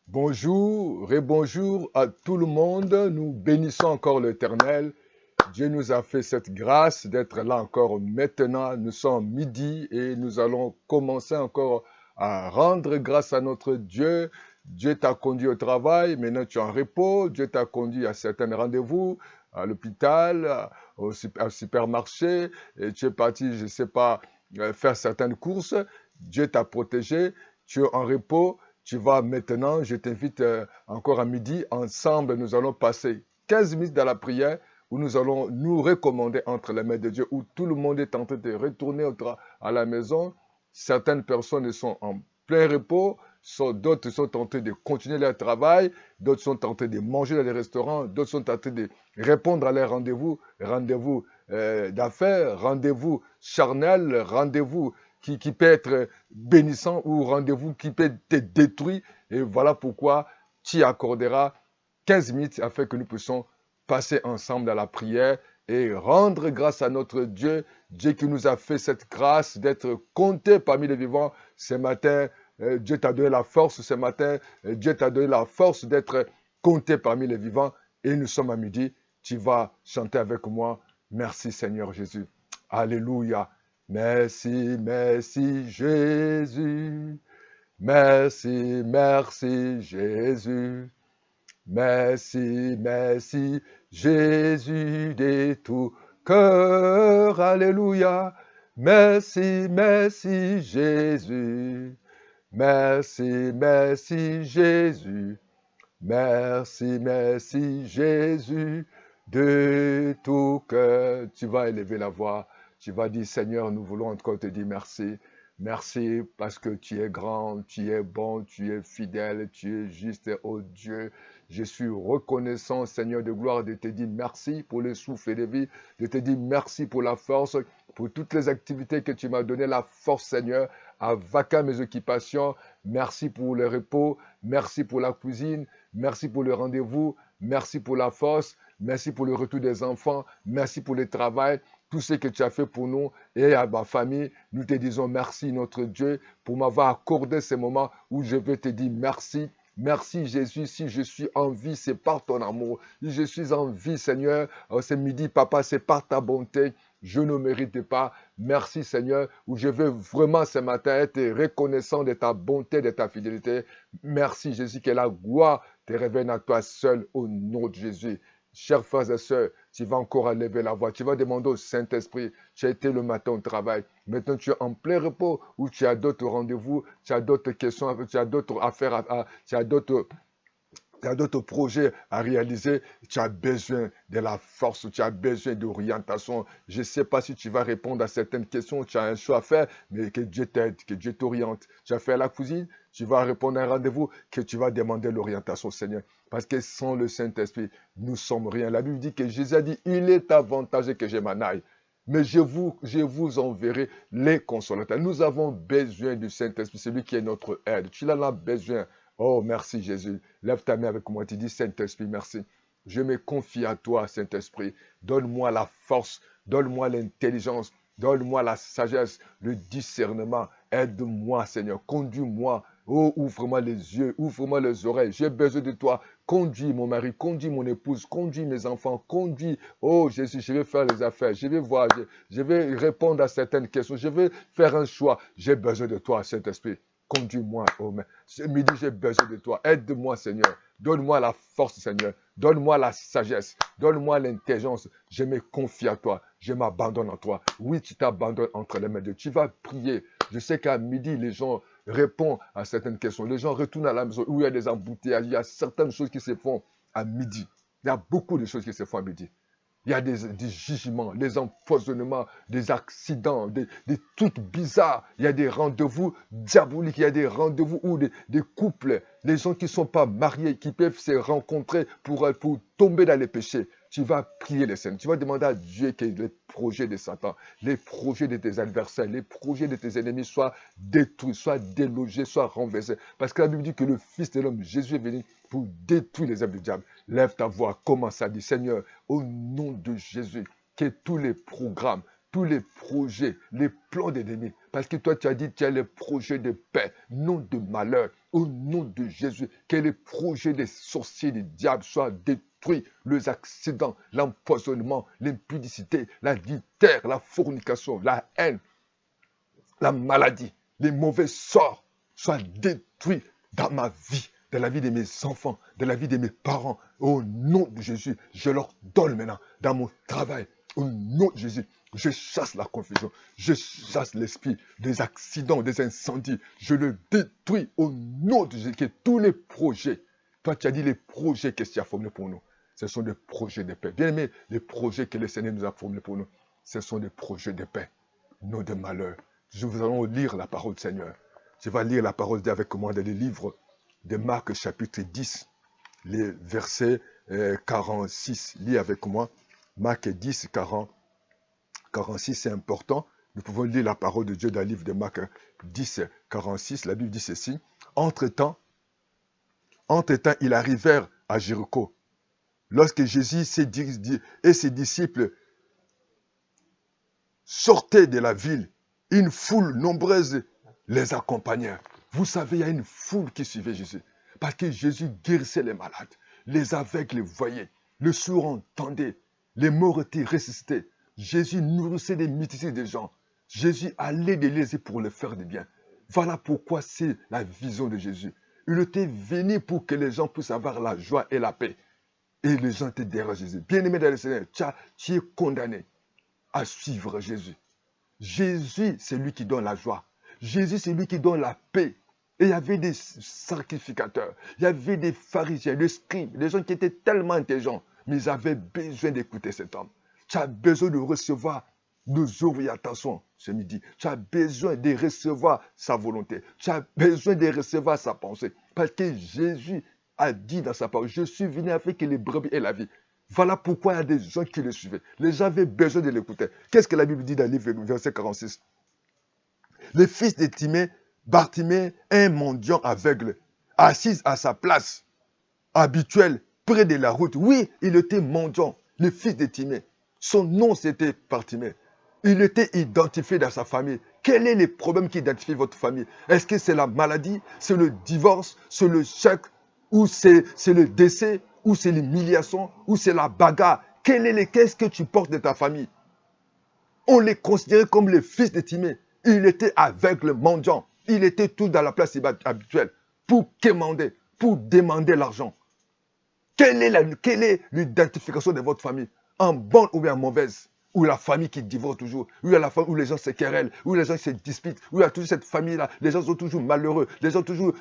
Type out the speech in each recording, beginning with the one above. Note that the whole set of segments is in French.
Bonjour et bonjour à tout le monde. Nous bénissons encore l'Éternel. Dieu nous a fait cette grâce d'être là encore maintenant. Nous sommes midi et nous allons commencer encore à rendre grâce à notre Dieu. Dieu t'a conduit au travail, maintenant tu es en repos. Dieu t'a conduit à certains rendez-vous, à l'hôpital, au supermarché, et tu es parti, je ne sais pas, faire certaines courses. Dieu t'a protégé, tu es en repos. Tu vas maintenant, je t'invite encore à midi, ensemble, nous allons passer 15 minutes dans la prière où nous allons nous recommander entre les mains de Dieu, où tout le monde est en train de retourner à la maison. Certaines personnes sont en plein repos, d'autres sont en train de continuer leur travail, d'autres sont en train de manger dans les restaurants, d'autres sont en train de répondre à leurs rendez-vous, rendez-vous d'affaires, rendez-vous charnels, rendez-vous qui peut être bénissant ou rendez-vous qui peut te détruire. Et voilà pourquoi tu accorderas 15 minutes afin que nous puissions passer ensemble dans la prière et rendre grâce à notre Dieu, Dieu qui nous a fait cette grâce d'être compté parmi les vivants ce matin. Dieu t'a donné la force ce matin, Dieu t'a donné la force d'être compté parmi les vivants et nous sommes à midi. Tu vas chanter avec moi. Merci Seigneur Jésus. Alléluia. Merci, merci Jésus. Merci, merci Jésus. Merci, merci Jésus de tout cœur. Alléluia. Merci, merci Jésus. Merci, merci Jésus. Merci, merci Jésus de tout cœur. Tu vas élever la voix. Tu vas dire, Seigneur, nous voulons encore te dire merci. Merci parce que tu es grand, tu es bon, tu es fidèle, tu es juste, oh Dieu. Je suis reconnaissant, Seigneur de gloire, de te dire merci pour le souffle de vie, de te dire merci pour la force, pour toutes les activités que tu m'as donné, la force, Seigneur, à vaquer mes occupations. Merci pour le repos, merci pour la cuisine, merci pour le rendez-vous, merci pour la force, merci pour le retour des enfants, merci pour le travail, tout ce que tu as fait pour nous et à ma famille. Nous te disons merci, notre Dieu, pour m'avoir accordé ces moments où je veux te dire merci. Merci Jésus, si je suis en vie, c'est par ton amour. Si je suis en vie, Seigneur, ce midi, Papa, c'est par ta bonté. Je ne mérite pas. Merci Seigneur, où je veux vraiment ce matin être reconnaissant de ta bonté, de ta fidélité. Merci Jésus, que la gloire te revienne à toi seul au nom de Jésus. Chers frères et sœurs, tu vas encore lever la voix. Tu vas demander au Saint-Esprit. Tu as été le matin au travail. Maintenant, tu es en plein repos ou tu as d'autres rendez-vous, tu as d'autres questions, tu as d'autres affaires, tu as d'autres projets à réaliser, tu as besoin de la force, tu as besoin d'orientation. Je ne sais pas si tu vas répondre à certaines questions, tu as un choix à faire, mais que Dieu t'aide, que Dieu t'oriente. Tu as fait la cuisine, tu vas répondre à un rendez-vous, que tu vas demander l'orientation, Seigneur. Parce que sans le Saint-Esprit, nous ne sommes rien. La Bible dit que Jésus a dit, il est avantageux que je m'en aille. Mais je vous enverrai les consolateurs. Nous avons besoin du Saint-Esprit, celui qui est notre aide. Tu en as besoin. Oh, merci Jésus. Lève ta main avec moi. Tu dis, Saint-Esprit, merci. Je me confie à toi, Saint-Esprit. Donne-moi la force, donne-moi l'intelligence, donne-moi la sagesse, le discernement. Aide-moi, Seigneur. Conduis-moi. Oh, ouvre-moi les yeux, ouvre-moi les oreilles. J'ai besoin de toi. Conduis mon mari, conduis mon épouse, conduis mes enfants, conduis. Oh Jésus, je vais faire les affaires, je vais voir, je vais répondre à certaines questions, je vais faire un choix. J'ai besoin de toi, Saint-Esprit. Conduis-moi, oh, mais ce midi, j'ai besoin de toi. Aide-moi, Seigneur. Donne-moi la force, Seigneur. Donne-moi la sagesse. Donne-moi l'intelligence. Je me confie à toi. Je m'abandonne à toi. Oui, tu t'abandonnes entre les mains de Dieu. Tu vas prier. Je sais qu'à midi, les gens répondent à certaines questions. Les gens retournent à la maison où il y a des embouteillages. Il y a certaines choses qui se font à midi. Il y a beaucoup de choses qui se font à midi. Il y a des jugements, des empoisonnements, des accidents, des trucs bizarres. Il y a des rendez-vous diaboliques, il y a des rendez-vous où des couples, les gens qui ne sont pas mariés, qui peuvent se rencontrer pour tomber dans les péchés. Tu vas prier les scènes. Tu vas demander à Dieu que les projets de Satan, les projets de tes adversaires, les projets de tes ennemis soient détruits, soient délogés, soient renversés. Parce que la Bible dit que le Fils de l'homme, Jésus, est venu pour détruire les œuvres du diable. Lève ta voix, commence à dire, Seigneur, au nom de Jésus, que tous les programmes, tous les projets, les plans des ennemis. Parce que toi, tu as dit, tu as les projets de paix, non de malheur. Au nom de Jésus, que les projets des sorciers, des diables soient détruits. Les accidents, l'empoisonnement, l'impudicité, l'adultère, la fornication, la haine, la maladie, les mauvais sorts soient détruits dans ma vie, dans la vie de mes enfants, dans la vie de mes parents. Au nom de Jésus, je leur donne maintenant dans mon travail. Au nom de Jésus, je chasse la confusion, je chasse l'esprit des accidents, des incendies. Je le détruis au nom de Jésus. Que tous les projets, toi tu as dit les projets que tu as formulés pour nous, ce sont des projets de paix. Bien aimé, les projets que le Seigneur nous a formulés pour nous, ce sont des projets de paix, non de malheur. Nous allons lire la parole du Seigneur. Je vais lire la parole avec moi dans le livre de Marc chapitre 10, les versets 46. Lis avec moi. Marc 10, 46, c'est important. Nous pouvons lire la parole de Dieu dans le livre de Marc 10, 46. La Bible dit ceci. Entre-temps, ils arrivèrent à Jéricho. Lorsque Jésus et ses disciples sortaient de la ville, une foule nombreuse les accompagnait. Vous savez, il y a une foule qui suivait Jésus. Parce que Jésus guérissait les malades. Les aveugles les voyaient. Le sourd entendait. Les morts étaient ressuscités. Jésus nourrissait les multitudes de gens. Jésus allait les léser pour leur faire du bien. Voilà pourquoi c'est la vision de Jésus. Il était venu pour que les gens puissent avoir la joie et la paix. Et les gens étaient derrière Jésus. Bien-aimé dans le Seigneur, tu es condamné à suivre Jésus. Jésus, c'est lui qui donne la joie. Jésus, c'est lui qui donne la paix. Et il y avait des sacrificateurs, il y avait des pharisiens, des scribes, des gens qui étaient tellement intelligents, mais ils avaient besoin d'écouter cet homme. Tu as besoin de recevoir nos orientations ce midi. Tu as besoin de recevoir sa volonté. Tu as besoin de recevoir sa pensée. Parce que Jésus a dit dans sa parole, je suis venu afin que les brebis aient la vie. Voilà pourquoi il y a des gens qui le suivaient. Les gens avaient besoin de l'écouter. Qu'est-ce que la Bible dit dans le livre verset 46? Le fils de Timée, Bartimée, un mendiant aveugle, assis à sa place habituelle près de la route. Oui, il était mendiant, le fils de Timée. Son nom, c'était Bartimée. Il était identifié dans sa famille. Quel est le problème qui identifie votre famille? Est-ce que c'est la maladie, c'est le divorce, c'est le chèque, ou c'est le décès, ou c'est l'humiliation, ou c'est la bagarre? Qu'est-ce que tu portes de ta famille? On les considérait comme le fils de Timée. Il était aveugle, mendiant. Il était tout dans la place habituelle pour quémander, pour demander l'argent. Quelle est l'identification de votre famille? En bonne ou bien en mauvaise? Ou la famille qui divorce toujours? Ou la famille où les gens se querellent? Où les gens se disputent? Où il y a toujours cette famille-là? Les gens sont toujours malheureux. Les gens toujours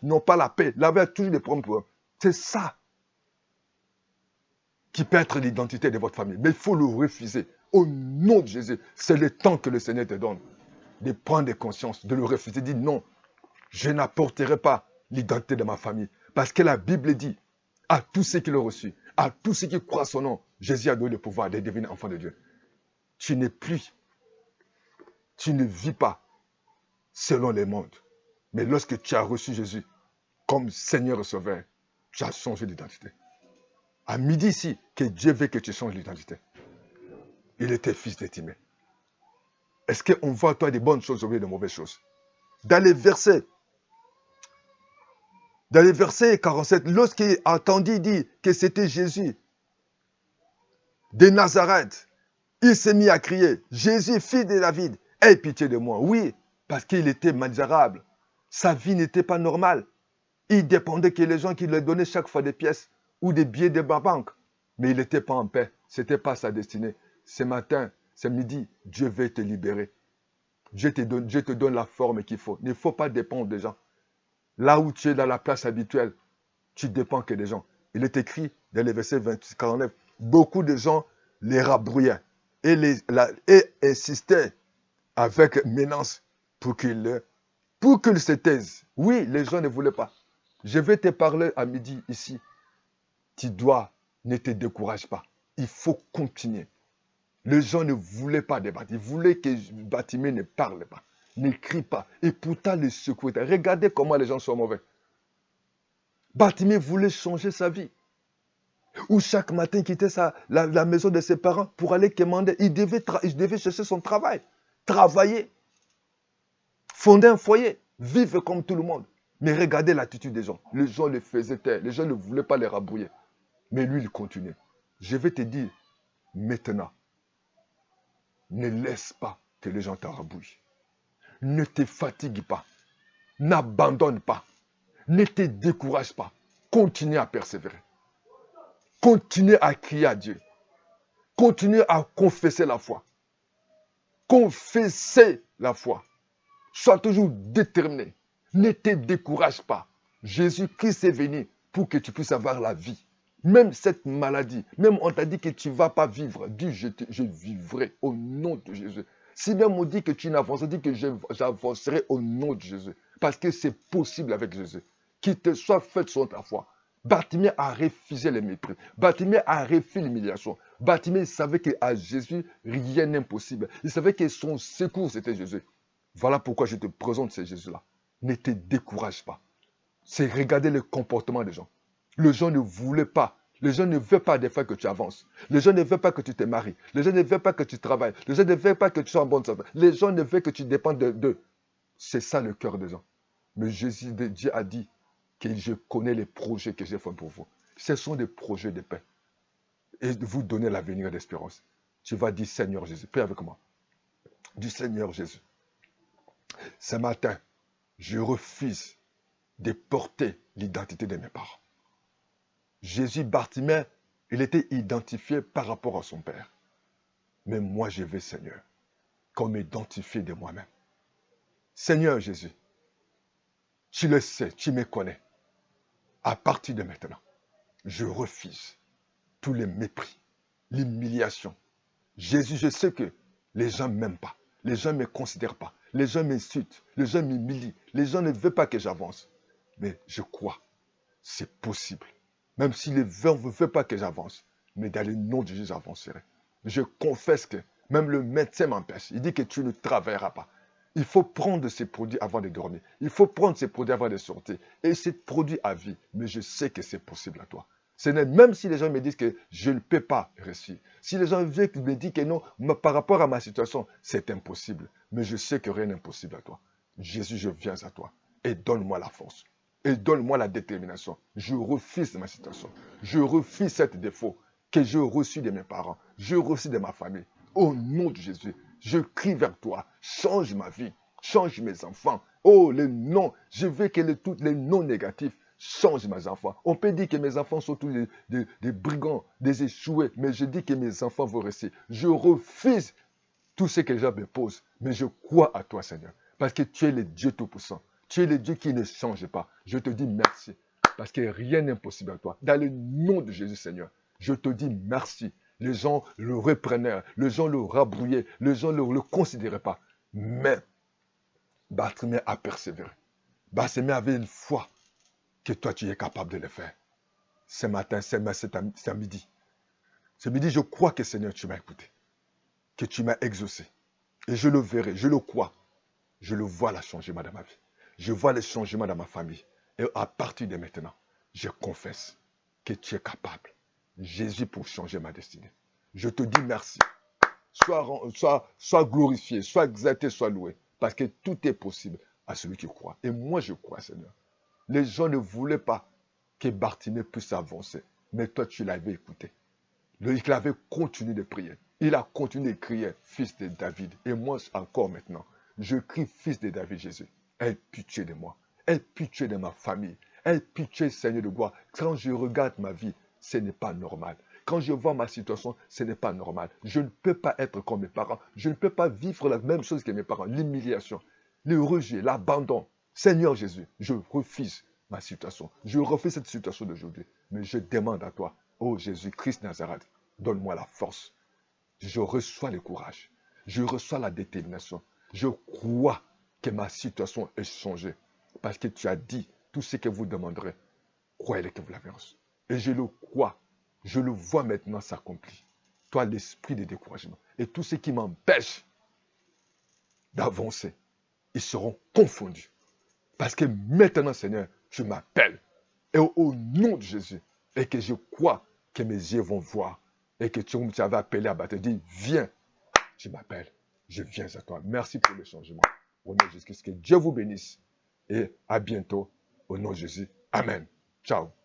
n'ont pas la paix. Là, il y a toujours des problèmes pour eux. C'est ça qui peut être l'identité de votre famille. Mais il faut le refuser. Au nom de Jésus, c'est le temps que le Seigneur te donne de prendre conscience, de le refuser, de dire non, je n'apporterai pas l'identité de ma famille. Parce que la Bible dit à tous ceux qui l'ont reçu, à tous ceux qui croient son nom, Jésus a donné le pouvoir de devenir enfant de Dieu. Tu ne vis pas selon les mondes. Mais lorsque tu as reçu Jésus comme Seigneur et Sauveur, tu as changé d'identité. À midi ici, que Dieu veut que tu changes d'identité. Il était fils de Timée. Est-ce qu'on voit toi des bonnes choses ou bien de mauvaises choses? Dans les versets 47, lorsqu'il entendit dire que c'était Jésus de Nazareth, il s'est mis à crier, Jésus, fils de David, aie pitié de moi. Oui, parce qu'il était misérable. Sa vie n'était pas normale. Il dépendait que les gens qui lui donnaient chaque fois des pièces ou des billets de ma banque. Mais il n'était pas en paix. Ce n'était pas sa destinée. Ce matin, ce midi, Dieu veut te libérer. Dieu te donne la forme qu'il faut. Il ne faut pas dépendre des gens. Là où tu es dans la place habituelle, tu dépends que des gens. Il est écrit dans les versets 49, beaucoup de gens les rabrouillaient et insistaient avec menace pour qu'ils se taisent. Oui, les gens ne voulaient pas. Je vais te parler à midi ici. Ne te décourage pas. Il faut continuer. Les gens ne voulaient pas débattre. Ils voulaient que Bartimée ne parle pas, ne crie pas. Et pourtant, les secouaient. Regardez comment les gens sont mauvais. Bartimée voulait changer sa vie. Ou chaque matin quittait la maison de ses parents pour aller commander. Il devait chercher son travail, travailler, fonder un foyer, vivre comme tout le monde. Mais regardez l'attitude des gens. Les gens les faisaient taire. Les gens ne voulaient pas les rabrouiller. Mais lui, il continuait. Je vais te dire, maintenant, ne laisse pas que les gens te rabouillent. Ne te fatigue pas. N'abandonne pas. Ne te décourage pas. Continue à persévérer. Continue à crier à Dieu. Continue à confesser la foi. Confessez la foi. Sois toujours déterminé. Ne te décourage pas. Jésus-Christ est venu pour que tu puisses avoir la vie. Même cette maladie, même on t'a dit que tu ne vas pas vivre. Dis, je vivrai au nom de Jésus. Si même on dit que tu n'avances, dis que j'avancerai au nom de Jésus. Parce que c'est possible avec Jésus. Qu'il te soit fait selon ta foi. Bartimée a refusé les mépris. Bartimée a refusé l'humiliation. Bartimée savait qu'à Jésus, rien n'est impossible. Il savait que son secours, c'était Jésus. Voilà pourquoi je te présente ce Jésus-là. Ne te décourage pas. C'est regarder le comportement des gens. Les gens ne voulaient pas. Les gens ne veulent pas des fois que tu avances. Les gens ne veulent pas que tu te maries. Les gens ne veulent pas que tu travailles. Les gens ne veulent pas que tu sois en bonne santé. Les gens ne veulent que tu dépendes d'eux. C'est ça le cœur des gens. Mais Dieu a dit que je connais les projets que j'ai faits pour vous. Ce sont des projets de paix. Et de vous donner l'avenir d'espérance. Tu vas dire Seigneur Jésus. Prie avec moi. Du Seigneur Jésus. Ce matin, je refuse de porter l'identité de mes parents. Jésus Bartimée, il était identifié par rapport à son père. Mais moi, je veux, Seigneur, qu'on m'identifie de moi-même. Seigneur Jésus, tu le sais, tu me connais. À partir de maintenant, je refuse tous les mépris, l'humiliation. Jésus, je sais que les gens ne m'aiment pas. Les gens ne me considèrent pas. Les gens m'insultent. Les gens m'humilient. Les gens ne veulent pas que j'avance. Mais je crois, c'est possible. Même si les gens ne veulent pas que j'avance, mais dans le nom de Jésus, j'avancerai. Je confesse que même le médecin m'empêche. Il dit que tu ne travailleras pas. Il faut prendre ces produits avant de dormir. Il faut prendre ces produits avant de sortir. Et ces produits à vie. Mais je sais que c'est possible à toi. Même si les gens me disent que je ne peux pas réussir. Si les gens me disent que non, par rapport à ma situation, c'est impossible. Mais je sais que rien n'est impossible à toi. Jésus, je viens à toi. Et donne-moi la force. Et donne-moi la détermination. Je refuse ma situation. Je refuse cette défaut que j'ai reçu de mes parents. Je reçu de ma famille. Au nom de Jésus, je crie vers toi. Change ma vie. Change mes enfants. Oh, les noms. Je veux que tous les noms négatifs changent mes enfants. On peut dire que mes enfants sont tous des brigands, des échoués. Mais je dis que mes enfants vont rester. Je refuse tout ce que les gens me posent. Mais je crois à toi, Seigneur. Parce que tu es le Dieu Tout-Puissant. Tu es le Dieu qui ne change pas. Je te dis merci. Parce que rien n'est impossible à toi. Dans le nom de Jésus, Seigneur, je te dis merci. Les gens le reprenaient, les gens le rabrouillaient, les gens ne le considéraient pas. Mais Bartimée a persévéré. Bartimée avait une foi que toi, tu es capable de le faire. Ce matin, c'est midi. Ce midi, je crois que Seigneur, tu m'as écouté. Que tu m'as exaucé. Et je le verrai, je le crois. Je le vois le changement dans ma vie. Je vois le changement dans ma famille. Et à partir de maintenant, je confesse que tu es capable. Jésus, pour changer ma destinée. Je te dis merci. Sois glorifié, sois exalté, sois loué. Parce que tout est possible à celui qui croit. Et moi, je crois, Seigneur. Les gens ne voulaient pas que Bartimée puisse avancer. Mais toi, tu l'avais écouté. Il avait continué de prier. Il a continué de crier, fils de David. Et moi, encore maintenant, je crie, fils de David, Jésus. Aie pitié de moi. Aie pitié de ma famille. Aie pitié, Seigneur de gloire. Quand je regarde ma vie, ce n'est pas normal. Quand je vois ma situation, ce n'est pas normal. Je ne peux pas être comme mes parents. Je ne peux pas vivre la même chose que mes parents. L'humiliation, le rejet, l'abandon. Seigneur Jésus, je refuse ma situation. Je refuse cette situation d'aujourd'hui. Mais je demande à toi, oh Jésus-Christ Nazareth, donne-moi la force. Je reçois le courage. Je reçois la détermination. Je crois que ma situation est changée. Parce que tu as dit, tout ce que vous demanderez, croyez-le que vous l'avez reçu. Et je le crois. Je le vois maintenant s'accomplir. Toi, l'esprit de découragement. Et tout ce qui m'empêche d'avancer, ils seront confondus. Parce que maintenant, Seigneur, je m'appelle. Et au nom de Jésus, et que je crois que mes yeux vont voir et que tu avais appelé à baptême. Dis, viens, tu m'appelles, je viens à toi. Merci pour le changement. Au nom de Jésus-Christ, que Dieu vous bénisse et à bientôt au nom de Jésus. Amen. Ciao.